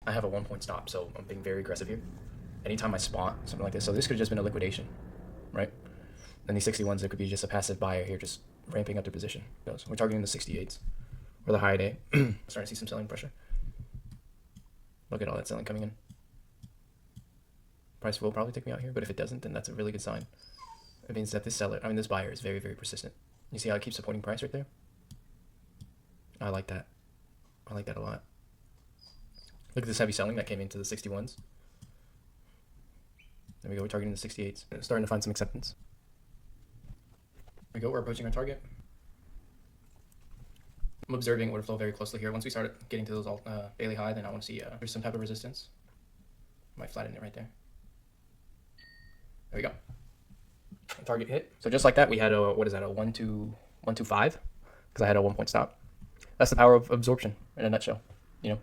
I have a 1 point stop, so I'm being very aggressive here. Anytime I spot something like this, so this could have just been a liquidation, right? Then these 61s, there could be just a passive buyer here, just ramping up their position. We're targeting the 68s or the high day. Starting to see some selling pressure. Look at all that selling coming in. Price will probably take me out here, but if it doesn't, then that's a really good sign. It means that this buyer is very, very persistent. You see how it keeps supporting price right there? I like that. I like that a lot. Look at this heavy selling that came into the 61s. There we go, we're targeting the 68s. It's starting to find some acceptance. There we go, we're approaching our target. I'm observing order flow very closely here. Once we start getting to those daily high, then I want to see there's some type of resistance. Might flatten it right there. There we go. Target hit. So just like that, we had a, what is that, a 125? Because I had a 1 point stop. That's the power of absorption in a nutshell. You know,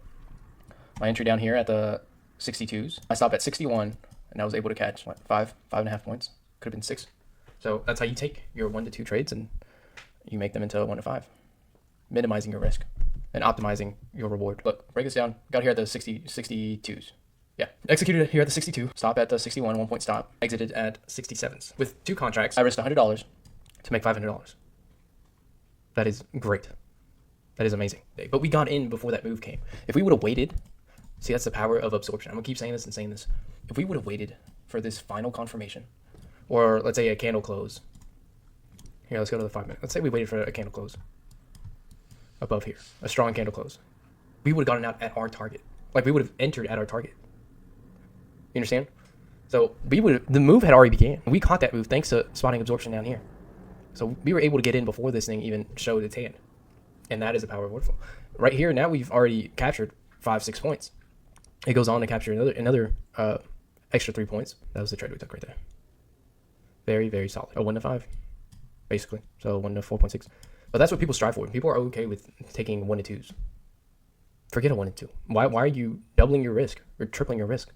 my entry down here at the 62s, I stopped at 61, and I was able to catch, what, 5.5 points? Could have been 6. So that's how you take your 1 to 2 trades and you make them into a 1 to 5, minimizing your risk and optimizing your reward. Look, break this down. Got here at the 62s. Yeah, executed here at the 62, stop at the 61, 1 point stop, exited at 67s. With 2 contracts, I risked $100 to make $500. That is great. That is amazing. But we got in before that move came. If we would have waited, see, that's the power of absorption. I'm gonna keep saying this and saying this. If we would have waited for this final confirmation, or let's say a candle close. Here, let's go to the 5 minute. Let's say we waited for a candle close above here, a strong candle close. We would have gotten out at our target. Like, we would have entered at our target. You understand? So the move had already began. We caught that move thanks to spotting absorption down here. So we were able to get in before this thing even showed its hand. And that is the power of order flow. Right here, now we've already captured 5-6 points. It goes on to capture another extra 3 points. That was the trade we took right there. Very, very solid. A 1 to 5, basically. So 1 to 4.6. But that's what people strive for. People are okay with taking 1 to 2s. Forget a 1 to 2. Why are you doubling your risk or tripling your risk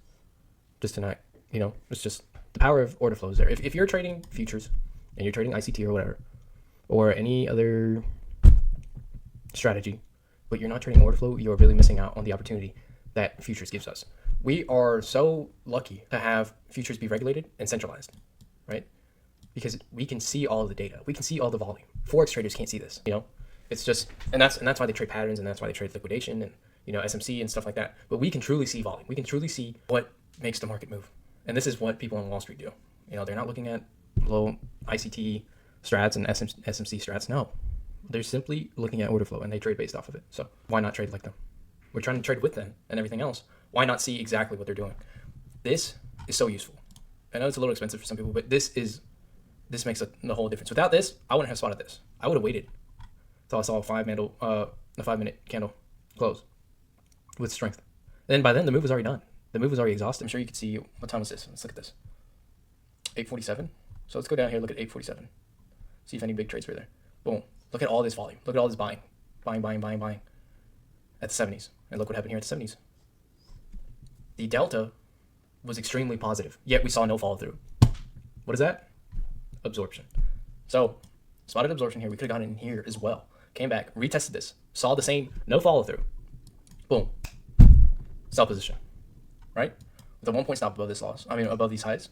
just tonight? You know, it's just the power of order flows there. If you're trading futures and you're trading ICT or whatever, or any other strategy, but you're not trading order flow, you're really missing out on the opportunity that futures gives us. We are so lucky to have futures be regulated and centralized, right? Because we can see all of the data. We can see all the volume. Forex traders can't see this, you know? It's just, and that's why they trade patterns, and that's why they trade liquidation and, you know, SMC and stuff like that. But we can truly see volume. We can truly see what makes the market move. And this is what people on Wall Street do. You know, they're not looking at low ICT strats and SMC strats. No, they're simply looking at order flow, and they trade based off of it. So why not trade like them? We're trying to trade with them and everything else. Why not see exactly what they're doing? This is so useful. I know it's a little expensive for some people, but this makes the whole difference. Without this, I wouldn't have spotted this. I would have waited until I saw a 5 minute candle close with strength. And then by then, the move was already done. The move was already exhausted. I'm sure you could see, what time was this? Let's look at this. 8:47. So let's go down here, look at 8:47. See if any big trades were there. Boom. Look at all this volume. Look at all this buying. Buying. At the 70s. And look what happened here at the 70s. The delta was extremely positive, yet we saw no follow through. What is that? Absorption. So, spotted absorption here. We could have gone in here as well. Came back, retested this, saw the same, no follow through. Boom. Sell position. Right? With a 1 point stop above this loss. Above these highs.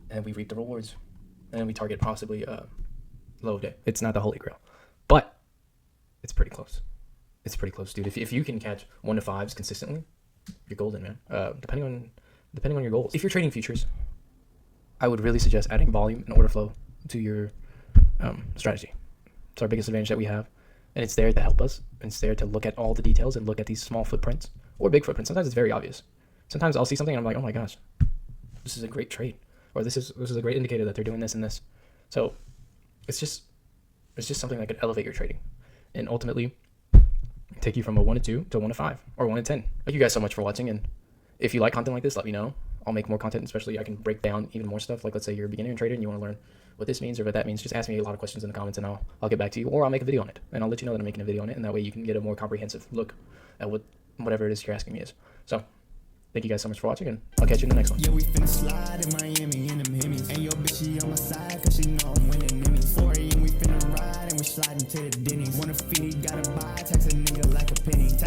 And we reap the rewards. And then we target possibly low of day. It's not the holy grail, but it's pretty close. It's pretty close, dude. If you can catch 1 to 5s consistently, you're golden, man. Depending on your goals. If you're trading futures, I would really suggest adding volume and order flow to your strategy. It's our biggest advantage that we have, and it's there to help us. And it's there to look at all the details and look at these small footprints or big footprints. Sometimes it's very obvious. Sometimes I'll see something and I'm like, oh my gosh, this is a great trade, or this is a great indicator that they're doing this and this. So it's just something that could elevate your trading and ultimately take you from a 1 to 2 to 1 to 5 or 1 to 10. Thank you guys so much for watching, and if you like content like this, let me know. I'll make more content, especially I can break down even more stuff. Like, let's say you're a beginner trader and you want to learn what this means or what that means. Just ask me a lot of questions in the comments and I'll get back to you, or I'll make a video on it and I'll let you know that I'm making a video on it, and that way you can get a more comprehensive look at whatever it is you're asking me is. So thank you guys so much for watching, and I'll catch you in the next one. Yeah, we finna slide in Miami in them Hemis. And your bitch, she on my side, cause she know I'm winning Emmys. 4 a.m. we finna ride and we sliding to the Denny's. Wanna feed, gotta buy, tax a nigga like a penny. Tax